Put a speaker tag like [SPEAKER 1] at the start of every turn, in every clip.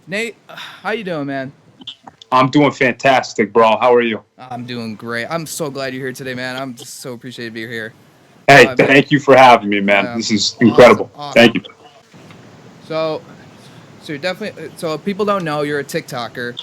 [SPEAKER 1] Nate, how you doing, man?
[SPEAKER 2] I'm doing fantastic, bro. How are you?
[SPEAKER 1] I'm doing great. I'm so glad you're here today, man. I'm just so appreciative you're here.
[SPEAKER 2] Hey,
[SPEAKER 1] Man,
[SPEAKER 2] thank you for having me, man. This is
[SPEAKER 1] awesome,
[SPEAKER 2] incredible. Thank
[SPEAKER 1] awesome.
[SPEAKER 2] you.
[SPEAKER 1] So, so you're definitely. So if people don't know, you're a TikToker.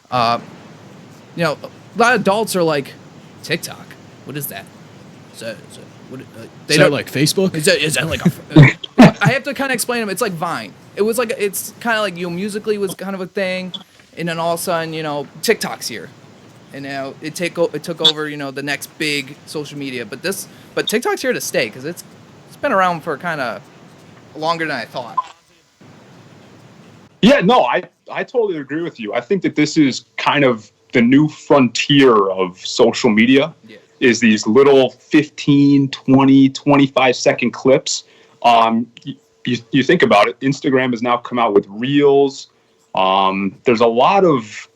[SPEAKER 1] Uh, a lot of adults are like, TikTok. What is that? So what? They
[SPEAKER 3] Is that
[SPEAKER 1] don't.
[SPEAKER 3] like Facebook?
[SPEAKER 1] Is that like a? I have to kind of explain them. It's like Vine. It's kind of like Musically was kind of a thing, and then all of a sudden TikTok's here, and now it took over the next big social media. But TikTok's here to stay because it's been around for kind of longer than I thought.
[SPEAKER 2] Yeah, no, I totally agree with you. I think that this is kind of the new frontier of social media
[SPEAKER 1] Yeah.
[SPEAKER 2] is these little 15, 20, 25-second clips. You think about it, Instagram has now come out with Reels. There's a lot of,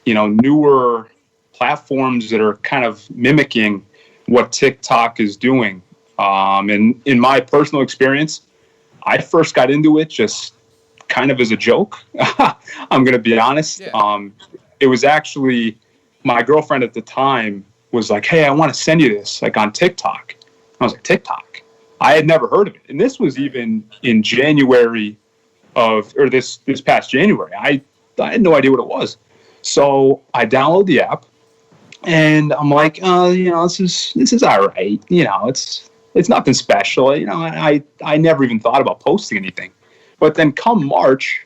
[SPEAKER 2] newer platforms that are kind of mimicking what TikTok is doing. And in my personal experience, I first got into it just kind of as a joke. I'm going to be honest.
[SPEAKER 1] Yeah.
[SPEAKER 2] It was actually my girlfriend at the time was like, "Hey, I want to send you this like on TikTok." I was like, "TikTok?" I had never heard of it, and this was even in January or this past January. I had no idea what it was, so I downloaded the app, and I'm like, this is all right. It's nothing special. I never even thought about posting anything. But then come March,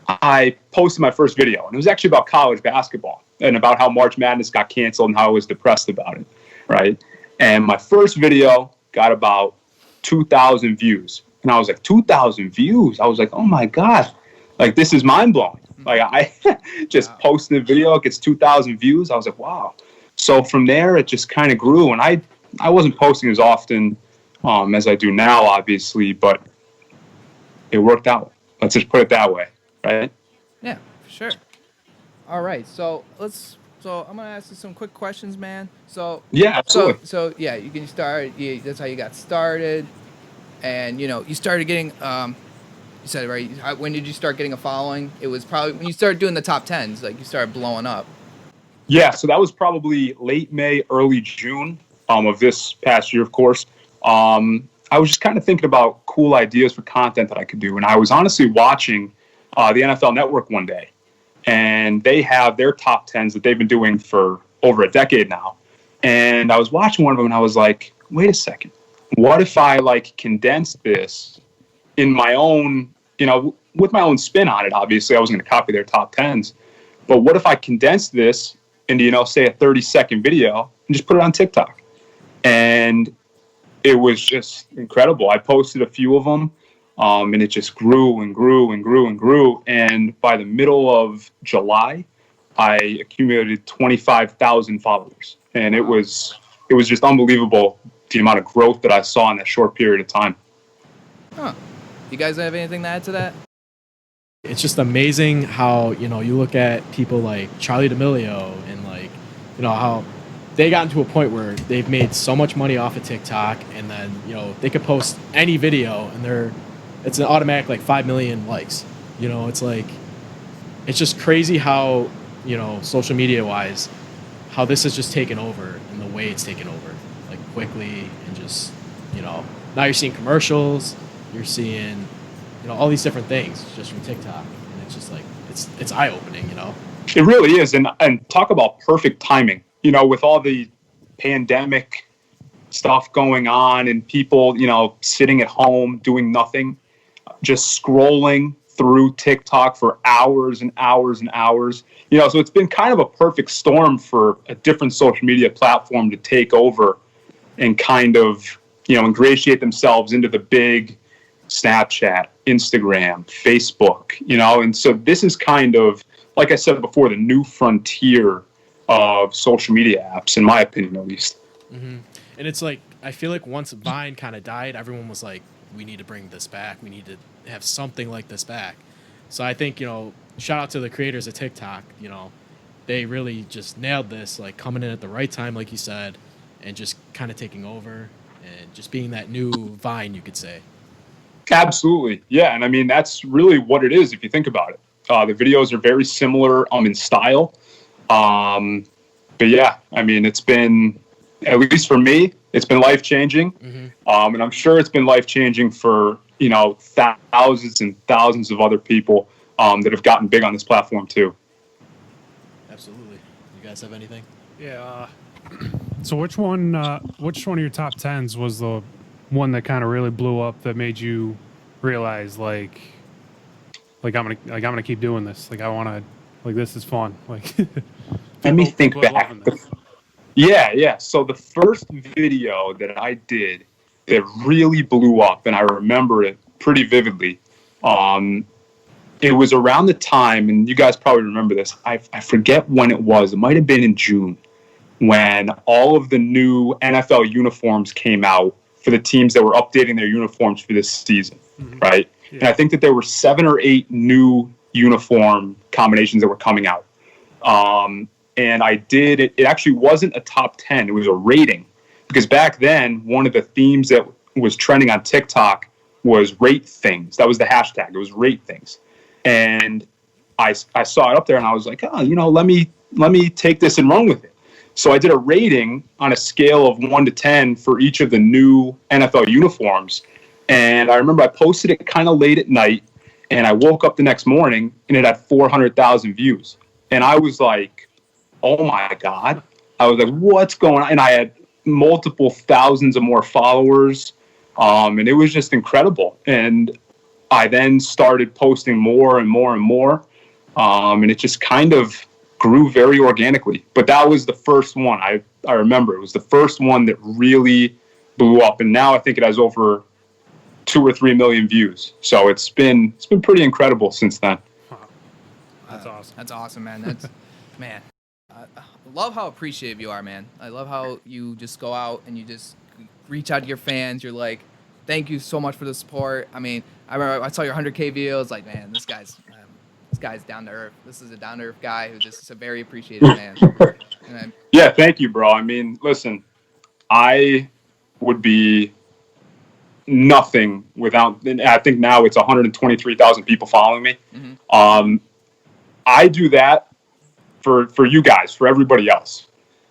[SPEAKER 2] I posted my first video, and it was actually about college basketball and about how March Madness got canceled and how I was depressed about it, right? And my first video got about 2,000 views, and I was like, 2,000 views. I was like, oh my god, like this is mind blowing. Like I just
[SPEAKER 1] Wow.
[SPEAKER 2] posted a video, it gets 2,000 views. I was like, wow. So from there, it just kind of grew, and I wasn't posting as often as I do now, obviously, but it worked out. Let's just put it that way, right?
[SPEAKER 1] Yeah, for sure. All right, so So I'm gonna ask you some quick questions, man.
[SPEAKER 2] Yeah, absolutely.
[SPEAKER 1] Yeah, you can start. That's how you got started, and you started getting. You said it right. When did you start getting a following? It was probably when you started doing the top tens. Like you started blowing up.
[SPEAKER 2] Yeah, so that was probably late May, early June of this past year, of course. I was just kind of thinking about cool ideas for content that I could do, and I was honestly watching the NFL Network one day, and they have their top tens that they've been doing for over a decade now. And I was watching one of them, and I was like, wait a second, what if I like condensed this in my own, with my own spin on it? Obviously, I wasn't going to copy their top tens, but what if I condensed this into, say a 30-second video and just put it on TikTok? And it was just incredible. I posted a few of them, and it just grew and grew and grew and grew. And by the middle of July, I accumulated 25,000 followers, and it
[SPEAKER 1] Wow.
[SPEAKER 2] was it was just unbelievable the amount of growth that I saw in that short period of time.
[SPEAKER 1] Huh. You guys have anything to add to that?
[SPEAKER 3] It's just amazing how, you look at people like Charlie D'Amelio and like, how they got into a point where they've made so much money off of TikTok and then, they could post any video and it's an automatic like 5 million likes. It's like, it's just crazy how, social media wise, how this has just taken over and the way it's taken over like quickly and just, now you're seeing commercials, you're seeing, all these different things just from TikTok, and it's just like it's eye opening.
[SPEAKER 2] It really is, and talk about perfect timing. With all the pandemic stuff going on and people, sitting at home doing nothing, just scrolling through TikTok for hours and hours and hours. So it's been kind of a perfect storm for a different social media platform to take over and kind of, ingratiate themselves into the big Snapchat, Instagram, Facebook, and so this is kind of, like I said before, the new frontier of social media apps, in my opinion, at least.
[SPEAKER 3] hmm And it's like I feel like once Vine kind of died, everyone was like, we need to bring this back. We need to have something like this back. So I think shout out to the creators of TikTok. They really just nailed this, like coming in at the right time, like you said, and just kind of taking over and just being that new Vine, you could say.
[SPEAKER 2] Absolutely. Yeah. And I mean, that's really what it is if you think about it. The videos are very similar in style. But yeah, I mean, it's been, at least for me, it's been life-changing.
[SPEAKER 3] Mm-hmm.
[SPEAKER 2] And I'm sure it's been life-changing for, thousands and thousands of other people that have gotten big on this platform too.
[SPEAKER 3] Absolutely. You guys have anything?
[SPEAKER 4] Yeah. So which one of your top 10s was the one that kind of really blew up that made you realize like I'm gonna keep doing this. Like I want to, like this is fun. Like
[SPEAKER 2] Let me think
[SPEAKER 4] people are
[SPEAKER 2] back.
[SPEAKER 4] loving this.
[SPEAKER 2] Yeah. So the first video that I did that really blew up, and I remember it pretty vividly, it was around the time, and you guys probably remember this, I forget when it was. It might have been in June, when all of the new NFL uniforms came out for the teams that were updating their uniforms for this season, right? Yeah. And I think that there were 7 or 8 new uniform combinations that were coming out. And I did, it actually wasn't a top 10, it was a rating. Because back then, one of the themes that was trending on TikTok was rate things. That was the hashtag, it was rate things. And I saw it up there and I was like, let me take this and run with it. So I did a rating on a scale of 1 to 10 for each of the new NFL uniforms. And I remember I posted it kind of late at night, and I woke up the next morning and it had 400,000 views. And I was like, oh my God. I was like, what's going on? And I had multiple thousands of more followers. And it was just incredible. And I then started posting more and more and more. And it just kind of grew very organically. But that was the first one. I remember it was the first one that really blew up. And now I think it has over 2 or 3 million views. So it's been pretty incredible since then.
[SPEAKER 4] That's awesome.
[SPEAKER 1] That's awesome, man. That's man. I love how appreciative you are, man. I love how you just go out and you just reach out to your fans. You're like, thank you so much for the support. I mean, I remember I saw your 100K video. It's like, man, this guy's down to earth. This is a down to earth guy who just is a very appreciative man.
[SPEAKER 2] Yeah, thank you, bro. I mean, listen, I would be nothing without. I think now it's 123,000 people following me. Mm-hmm. I do that for you guys, for everybody else.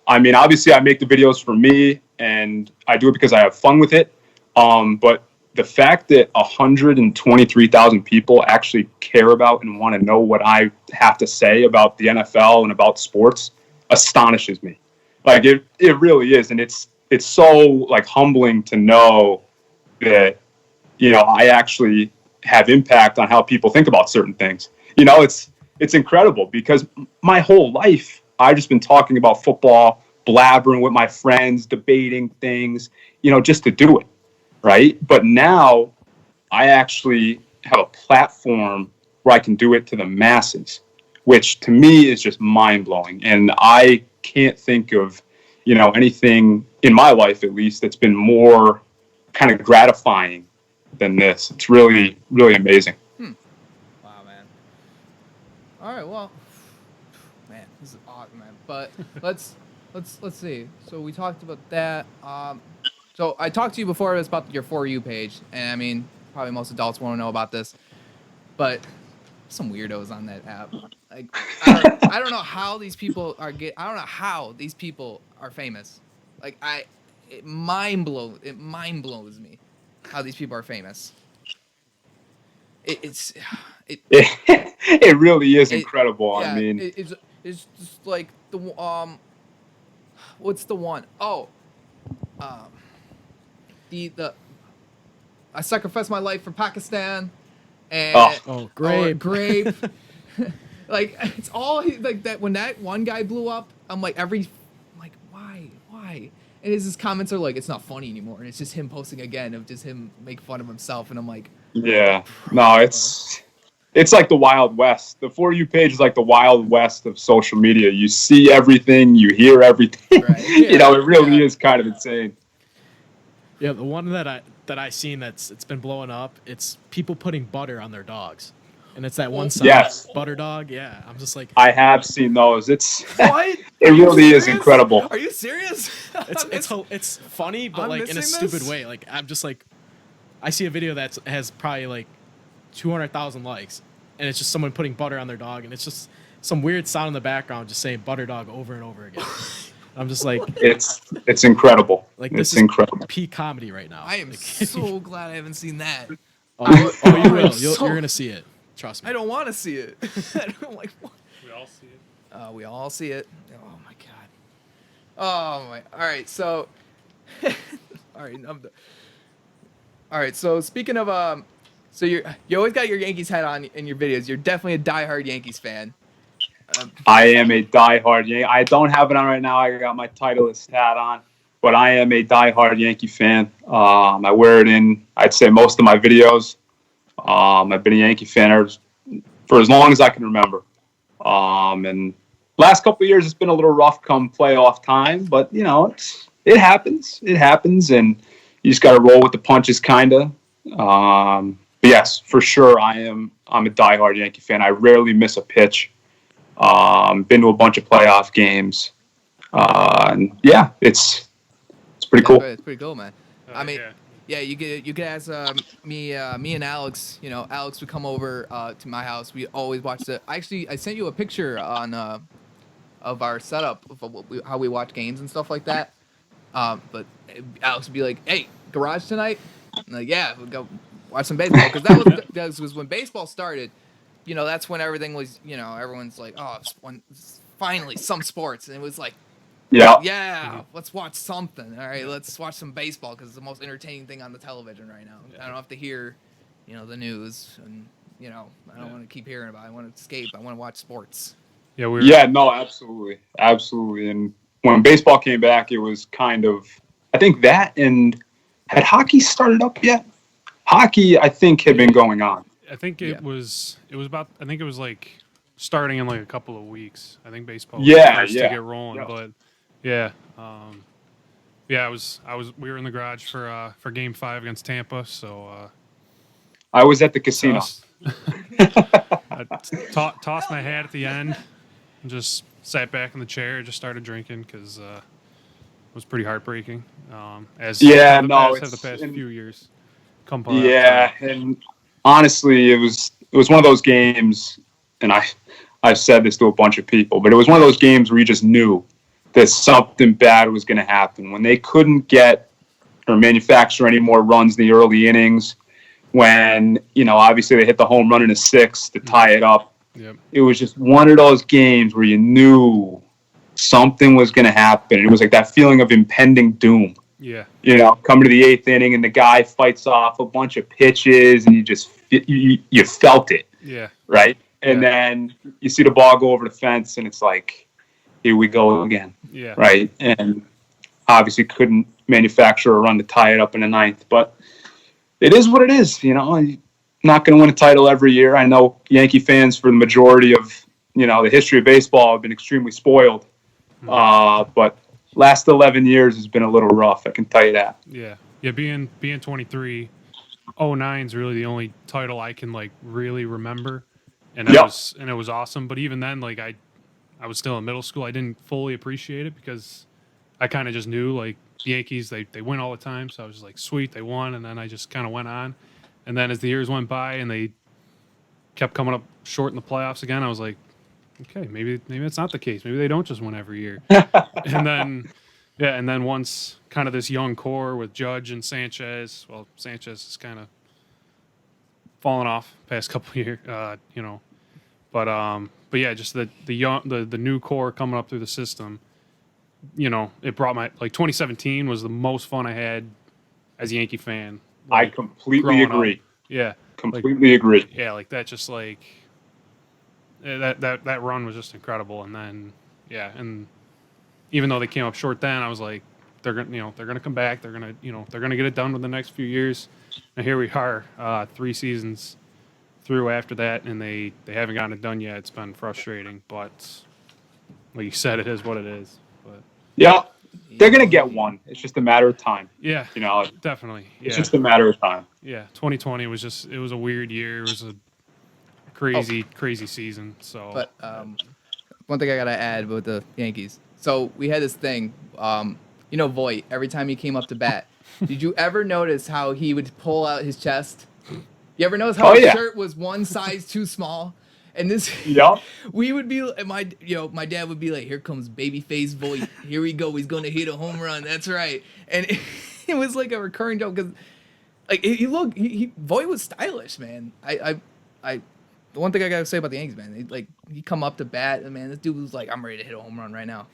[SPEAKER 2] I mean, obviously, I make the videos for me, and I do it because I have fun with it. But the fact that 123,000 people actually care about and want to know what I have to say about the NFL and about sports astonishes me. Like it really is. And it's so like humbling to know that, I actually have impact on how people think about certain things. It's incredible because my whole life I've just been talking about football, blabbering with my friends, debating things, just to do it. Right. But now I actually have a platform where I can do it to the masses, which to me is just mind blowing. And I can't think of, anything in my life, at least, that's been more kind of gratifying than this. It's really, really amazing.
[SPEAKER 1] Wow, man. All right. Well, man, this is awesome, man. But let's see. So we talked about that. So I talked to you before about your For You page, and I mean, probably most adults want to know about this, but some weirdos on that app. Like, I don't know how these people are I don't know how these people are famous. Like, it mind blows me how these people are famous. It
[SPEAKER 2] really is incredible.
[SPEAKER 1] Yeah,
[SPEAKER 2] I mean,
[SPEAKER 1] it's just like the what's the one? Oh, the I sacrificed my life for Pakistan, and
[SPEAKER 3] grape.
[SPEAKER 1] Grape. Like it's all like that. When that one guy blew up, I'm like why? And his comments are like, it's not funny anymore, and it's just him posting again of just him make fun of himself, and I'm like,
[SPEAKER 2] yeah, no, it's like the Wild West. The For You page is like the Wild West of social media. You see everything, you hear everything. Right. Yeah, it really is kind of insane.
[SPEAKER 3] Yeah, the one that I seen it's been blowing up. It's people putting butter on their dogs, and it's that one size
[SPEAKER 2] yes.
[SPEAKER 3] butter dog. Yeah, I'm just like,
[SPEAKER 2] I have seen those. It's
[SPEAKER 1] what?
[SPEAKER 2] It really is incredible.
[SPEAKER 1] Are you serious?
[SPEAKER 3] It's funny, but like in a stupid way. Like I'm just like, I see a video that has probably like 200,000 likes, and it's just someone putting butter on their dog, and it's just some weird sound in the background just saying butter dog over and over again. I'm just like,
[SPEAKER 2] It's incredible.
[SPEAKER 3] this
[SPEAKER 2] It's
[SPEAKER 3] is
[SPEAKER 2] incredible.
[SPEAKER 3] peak comedy right now.
[SPEAKER 1] I am
[SPEAKER 3] Like,
[SPEAKER 1] so glad I haven't seen that.
[SPEAKER 3] oh, you will.
[SPEAKER 1] so-
[SPEAKER 3] You're gonna see it. Trust me.
[SPEAKER 1] I don't want to see it. I'm like, what?
[SPEAKER 4] We all see it.
[SPEAKER 1] We all see it. Oh my god. Oh my. All right. So. All right. All right. So speaking of so you always got your Yankees hat on in your videos. You're definitely a diehard Yankees fan.
[SPEAKER 2] I am a diehard Yankee. I don't have it on right now. I got my Titleist hat on, but I am a diehard Yankee fan. I wear it in, I'd say, most of my videos. I've been a Yankee fan for as long as I can remember. And last couple of years, it's been a little rough come playoff time, but you know, it happens. It happens, and you just got to roll with the punches, kind of. But yes, for sure, I'm a diehard Yankee fan. I rarely miss a pitch. Been to a bunch of playoff games. And yeah, it's pretty cool.
[SPEAKER 1] It's pretty cool, man. I mean, yeah, you could ask me and Alex. You know, Alex would come over to my house. We always watch I sent you a picture on of our setup of how we watch games and stuff like that. But Alex would be like, "Hey, garage tonight?" I'm like, "Yeah, we'll go watch some baseball," because that was when baseball started. You know, that's when everything was. You know, everyone's like, "Oh, finally some sports," and it was like, yeah, let's watch something. All right, let's watch some baseball because it's the most entertaining thing on the television right now. I don't have to hear, you know, the news, and you know, I don't want to keep hearing about it. I want to escape. I want to watch sports.
[SPEAKER 2] Yeah, no, absolutely. And when baseball came back, it was kind of, I think that, and had hockey started up yet? Hockey, I think, had been going on.
[SPEAKER 4] I think it was like starting in like a couple of weeks. I think baseball was first to get rolling, but yeah, we were in the garage for Game 5 against Tampa, so
[SPEAKER 2] I was at the casino.
[SPEAKER 4] I tossed my hat at the end and just sat back in the chair, just started drinking because it was pretty heartbreaking. The past few years.
[SPEAKER 2] And honestly, it was one of those games, and I've said this to a bunch of people, but it was one of those games where you just knew that something bad was going to happen. When they couldn't get or manufacture any more runs in the early innings, when, you know, obviously they hit the home run in a 6th to tie it up.
[SPEAKER 4] Yep.
[SPEAKER 2] It was just one of those games where you knew something was going to happen. It was like that feeling of impending doom.
[SPEAKER 4] Yeah.
[SPEAKER 2] You know, coming to the 8th inning and the guy fights off a bunch of pitches and you felt it.
[SPEAKER 4] Yeah.
[SPEAKER 2] Right? And then you see the ball go over the fence and it's like, here we go again.
[SPEAKER 4] Yeah.
[SPEAKER 2] Right? And obviously couldn't manufacture a run to tie it up in the 9th. But it is what it is. You know, you're not going to win a title every year. I know Yankee fans, for the majority of, you know, the history of baseball, have been extremely spoiled. But last 11 years has been a little rough. I can tell you that.
[SPEAKER 4] Yeah. Yeah. Being 23, 09 is really the only title I can like really remember. And it was awesome. But even then, like I was still in middle school. I didn't fully appreciate it because I kind of just knew like the Yankees, they win all the time. So I was just like, sweet, they won. And then I just kind of went on. And then as the years went by and they kept coming up short in the playoffs again, I was like, okay, maybe that's not the case. Maybe they don't just win every year. and then once kind of this young core with Judge and Sanchez, well, Sanchez is kind of fallen off past couple of years, you know. But yeah, just the new core coming up through the system, you know, it brought my, like 2017 was the most fun I had as a Yankee fan. Like,
[SPEAKER 2] I completely agree.
[SPEAKER 4] Up. Yeah.
[SPEAKER 2] Completely agree.
[SPEAKER 4] Yeah, like that just like that run was just incredible. And then and even though they came up short then, I was like, they're gonna come back, they're gonna get it done within the next few years. And here we are, 3 seasons through after that, and they haven't gotten it done yet. It's been frustrating, but like you said, it is what it is. But
[SPEAKER 2] yeah, they're gonna get one. It's just a matter of time.
[SPEAKER 4] Yeah,
[SPEAKER 2] you know,
[SPEAKER 4] definitely.
[SPEAKER 2] It's just a matter of time.
[SPEAKER 4] Yeah, 2020 was a weird year. It was a crazy season. So,
[SPEAKER 1] but one thing I gotta add with the Yankees. So we had this thing, you know, Voit. Every time he came up to bat, did you ever notice how he would pull out his chest You ever notice how
[SPEAKER 2] Oh,
[SPEAKER 1] his
[SPEAKER 2] yeah.
[SPEAKER 1] shirt was one size too small? And this,
[SPEAKER 2] Yep.
[SPEAKER 1] we would be, my dad would be like, "Here comes babyface Voight. Here we go. He's gonna hit a home run. That's right." And it was like a recurring joke because, like, Voight was stylish, man. The one thing I gotta say about the Yankees, man, he come up to bat, and man, this dude was like, "I'm ready to hit a home run right now."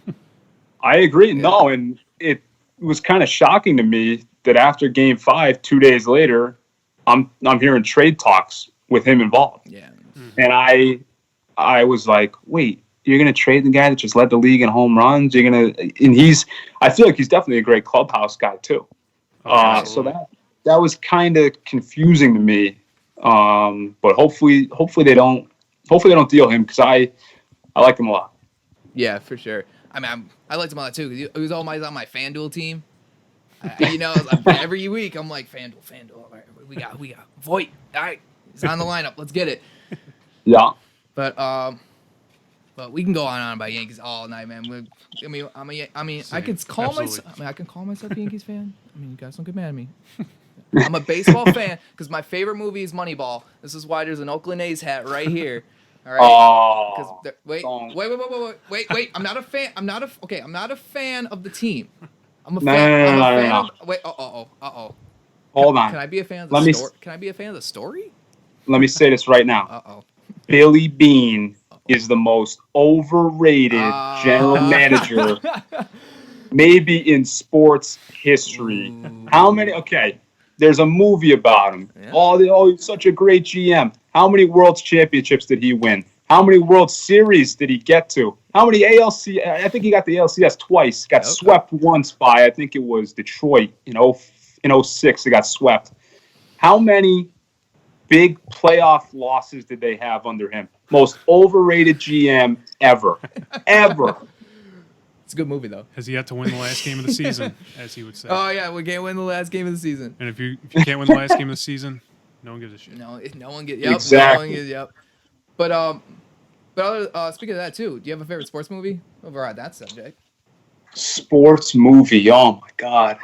[SPEAKER 2] I agree. No, and it was kind of shocking to me that after Game 5, 2 days later, I'm hearing trade talks with him involved.
[SPEAKER 1] Yeah.
[SPEAKER 2] And I was like, wait, you're gonna trade the guy that just led the league in home runs? I feel like he's definitely a great clubhouse guy too. So that was kind of confusing to me. But hopefully they don't deal him, because I like him a lot.
[SPEAKER 1] Yeah, for sure. I mean, I liked him a lot too because he was always on my FanDuel team. Every week I'm like, FanDuel. All right, we got Voight. All right, he's on the lineup. Let's get it.
[SPEAKER 2] Yeah.
[SPEAKER 1] But we can go on and on about Yankees all night, man. I could call myself. I can call myself a Yankees fan. I mean, you guys don't get mad at me. I'm a baseball fan because my favorite movie is Moneyball. This is why there's an Oakland A's hat right here. All right.
[SPEAKER 2] Oh.
[SPEAKER 1] Wait. I'm not a fan. I'm not a fan of the team. I'm a
[SPEAKER 2] No,
[SPEAKER 1] fan.
[SPEAKER 2] no,
[SPEAKER 1] I'm a
[SPEAKER 2] no,
[SPEAKER 1] fan
[SPEAKER 2] no.
[SPEAKER 1] of. Wait. Uh-oh.
[SPEAKER 2] Hold on.
[SPEAKER 1] Can I be a fan of the story? Can I be a fan of the story?
[SPEAKER 2] Let me say this right now.
[SPEAKER 1] Uh-oh.
[SPEAKER 2] Billy Beane is the most overrated general manager maybe in sports history.
[SPEAKER 1] Ooh.
[SPEAKER 2] How many? Okay, there's a movie about him.
[SPEAKER 1] Yeah.
[SPEAKER 2] Oh, he's such a great GM. How many World Championships did he win? How many World Series did he get to? How many ALC? I think he got the ALCS twice. Got swept once by, I think it was Detroit in 06. They got swept. How many big playoff losses did they have under him? Most overrated GM ever. Ever.
[SPEAKER 1] It's a good movie though.
[SPEAKER 4] Has yet to win the last game of the season, as he would say.
[SPEAKER 1] Oh yeah, we can't win the last game of the season.
[SPEAKER 4] And if you can't win the last game of the season, no one gives a shit.
[SPEAKER 1] No one gets.
[SPEAKER 2] Exactly.
[SPEAKER 1] But speaking of that too, do you have a favorite sports movie over on that subject?
[SPEAKER 2] Sports movie. Oh my God.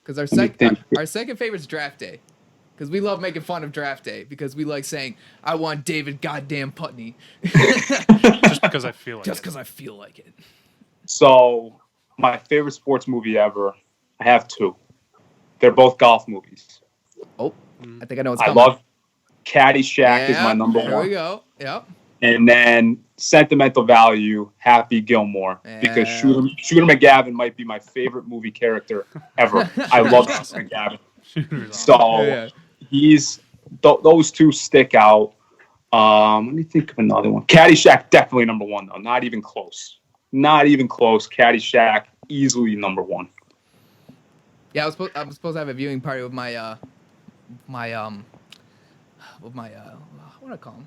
[SPEAKER 1] Because our second favorite is Draft Day. Because we love making fun of Draft Day because we like saying, "I want David goddamn Putney."
[SPEAKER 4] Just because I feel like
[SPEAKER 1] Just because I feel like it.
[SPEAKER 2] So, my favorite sports movie ever, I have two. They're both golf movies.
[SPEAKER 1] Oh, I think I know what's
[SPEAKER 2] I
[SPEAKER 1] coming.
[SPEAKER 2] love Caddyshack is my number one.
[SPEAKER 1] There we go. Yep.
[SPEAKER 2] And then sentimental value, Happy Gilmore, because Shooter McGavin might be my favorite movie character ever. I love Shooter McGavin. So those two stick out. Let me think of another one. Caddyshack, definitely number one though. Not even close. Caddyshack, easily number one.
[SPEAKER 1] Yeah, I was supposed to have a viewing party with my what do I call him?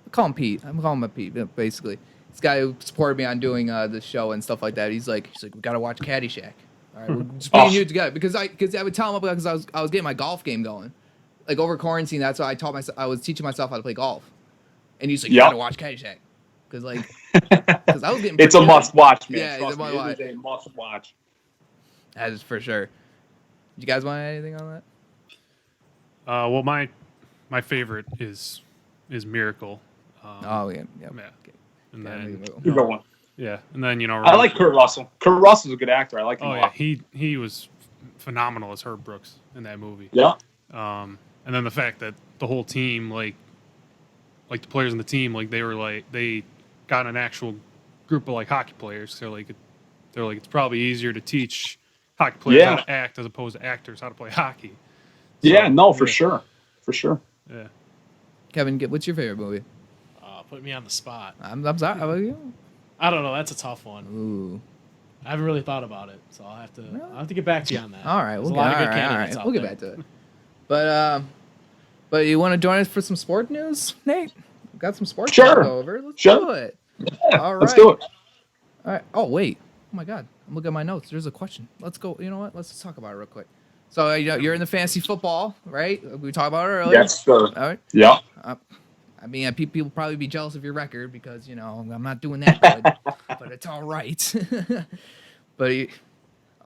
[SPEAKER 1] I call him Pete. I'm calling him Pete, basically. This guy who supported me on doing the show and stuff like that. He's like, we gotta watch Caddyshack. All right, we're just me and you together because I would tell him because I was getting my golf game going, like over quarantine. That's why I was teaching myself how to play golf, and he's like, you gotta watch Caddyshack because I was getting.
[SPEAKER 2] It's a must watch, man.
[SPEAKER 1] Yeah, it's
[SPEAKER 2] a must watch.
[SPEAKER 1] That is for sure. You guys want anything on that?
[SPEAKER 4] Well, my favorite is Miracle.
[SPEAKER 1] Yeah. Okay.
[SPEAKER 4] And then
[SPEAKER 2] Good one.
[SPEAKER 4] Yeah, and then
[SPEAKER 2] I like Kurt Russell. Kurt Russell's a good actor. I like him.
[SPEAKER 4] Oh yeah, he was phenomenal as Herb Brooks in that movie.
[SPEAKER 2] Yeah.
[SPEAKER 4] And then the fact that the whole team, like the players on the team, they got an actual group of hockey players. They're like it's probably easier to teach hockey players how to act as opposed to actors how to play hockey. So,
[SPEAKER 2] for sure.
[SPEAKER 4] Yeah.
[SPEAKER 1] Kevin, what's your favorite movie?
[SPEAKER 3] Put me on the spot.
[SPEAKER 1] I'm sorry. How about you?
[SPEAKER 3] I don't know. That's a tough one.
[SPEAKER 1] Ooh.
[SPEAKER 3] I haven't really thought about it, so I'll have to get back to you on that.
[SPEAKER 1] All right,
[SPEAKER 3] There's a lot of good candidates out
[SPEAKER 1] we'll get
[SPEAKER 3] there.
[SPEAKER 1] back to it. But you want to join us for some sport news, Nate? We've got some sports to go over. Let's do it.
[SPEAKER 2] Yeah,
[SPEAKER 1] all right.
[SPEAKER 2] Let's do it.
[SPEAKER 1] All right. Oh wait. Oh my God. I'm looking at my notes. There's a question. Let's go. You know what? Let's just talk about it real quick. So you're in the fantasy football, right? We talked about it earlier.
[SPEAKER 2] Yes, sir.
[SPEAKER 1] All right.
[SPEAKER 2] Yeah.
[SPEAKER 1] I mean, people probably be jealous of your record because I'm not doing that good, but it's all right. But